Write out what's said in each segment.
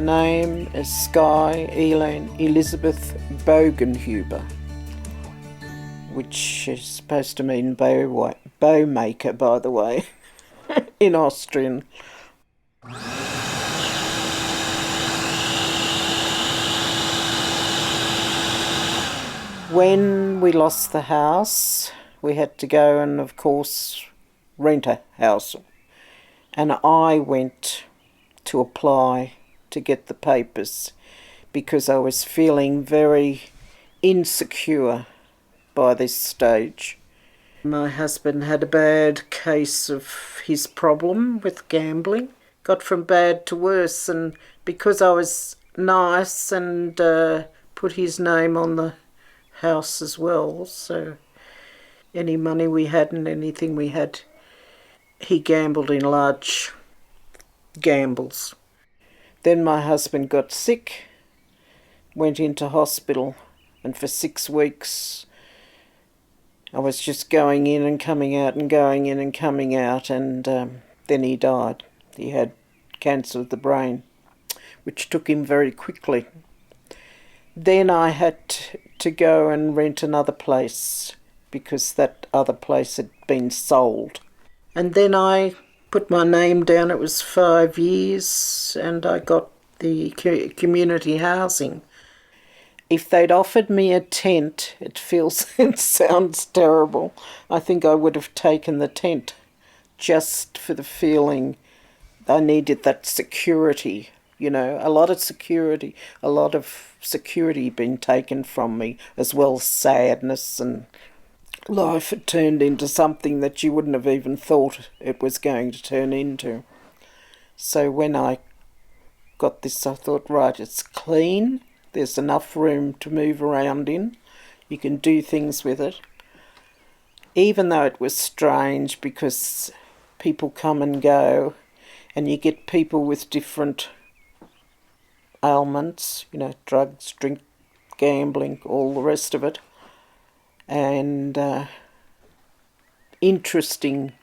name is Skye Elaine Elizabeth Bogenhuber, which is supposed to mean bow maker, by the way, in Austrian. When we lost the house, we had to go and, of course, rent a house. And I went to apply to get the papers because I was feeling very insecure by this stage. My husband had a bad case of his problem with gambling, got from bad to worse, and because I was nice and put his name on the house as well, so any money we had and anything we had, he gambled in large gambles. Then my husband got sick, went into hospital, and for 6 weeks I was just going in and coming out and going in and coming out, and then he died. He had cancer of the brain, which took him very quickly. Then I had to go and rent another place because that other place had been sold. And then I put my name down. It was 5 years, and I got the community housing. If they'd offered me a tent, it sounds terrible. I think I would have taken the tent just for the feeling I needed that security, a lot of security been taken from me, as well as sadness, and life had turned into something that you wouldn't have even thought it was going to turn into. So when I got this, I thought, right, it's clean, there's enough room to move around in, you can do things with it. Even though it was strange because people come and go, and you get people with different ailments, drugs, drink, gambling, all the rest of it. And interesting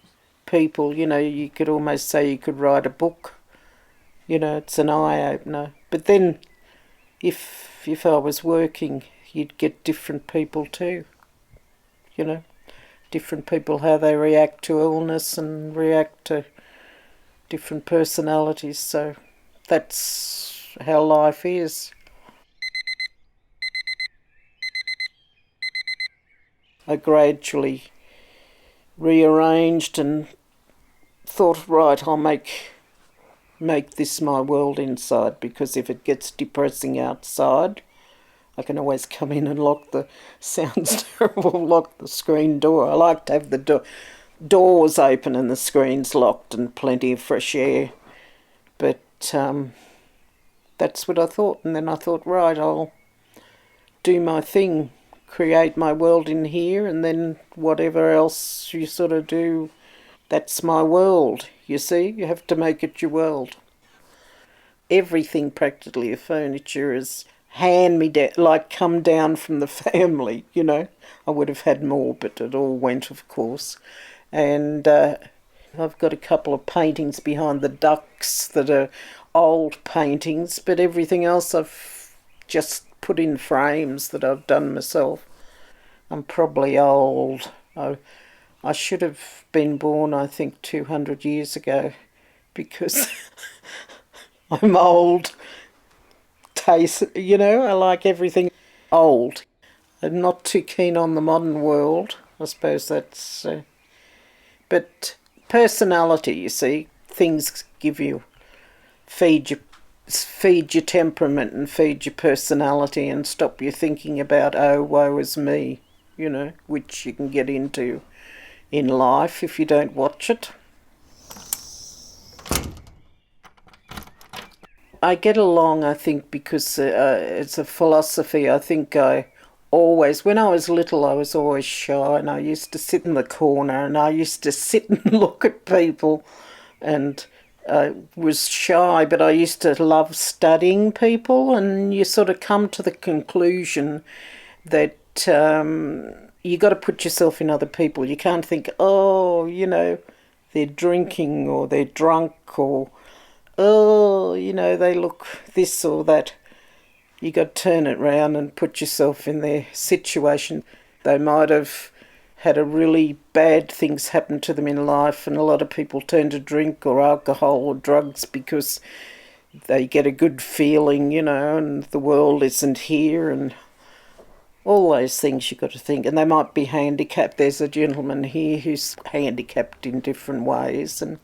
people, you could almost say you could write a book. It's an eye-opener. But then if I was working, you'd get different people too. Different people, how they react to illness and react to different personalities. So that's how life is. I gradually rearranged and thought, right, I'll make this my world inside, because if it gets depressing outside, I can always come in and sounds terrible, lock the screen door. I like to have the doors open and the screens locked and plenty of fresh air. But that's what I thought. And then I thought, right, I'll do my thing, create my world in here, and then whatever else you sort of do, that's my world. You see, you have to make it your world. Everything practically of furniture is come down from the family, I would have had more, but it all went, of course. And I've got a couple of paintings behind the ducks that are old paintings, but everything else I've just put in frames that I've done myself. I'm probably old. I should have been born, I think, 200 years ago, because I'm old. Taste, I like everything old. I'm not too keen on the modern world. I suppose that's... but personality, you see, things feed your temperament and feed your personality and stop you thinking about, oh, woe is me, which you can get into in life if you don't watch it. I get along, I think, because it's a philosophy. I think when I was little, I was always shy, and I used to sit in the corner and I used to sit and look at people, and I was shy, but I used to love studying people, and you sort of come to the conclusion that you got to put yourself in other people. You can't think, they're drinking or they're drunk or oh, they look this or that. You got to turn it round and put yourself in their situation. They might have had a really bad things happen to them in life, and a lot of people turn to drink or alcohol or drugs because they get a good feeling, and the world isn't here, and all those things you've got to think. And they might be handicapped. There's a gentleman here who's handicapped in different ways, and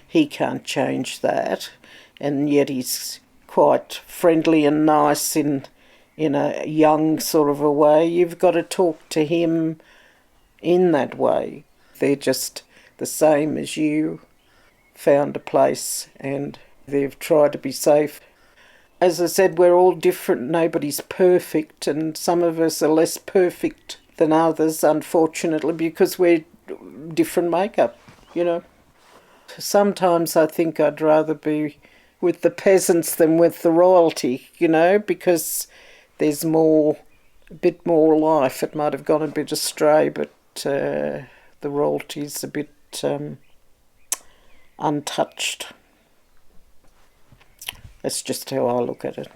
he can't change that, and yet he's quite friendly and nice in a young sort of a way. You've got to talk to him in that way. They're just the same as you, found a place, and they've tried to be safe. As I said, we're all different. Nobody's perfect, and some of us are less perfect than others, unfortunately, because we're different makeup. Sometimes I think I'd rather be with the peasants than with the royalty, because there's a bit more life. It might have gone a bit astray, but the royalty's a bit untouched. That's just how I look at it.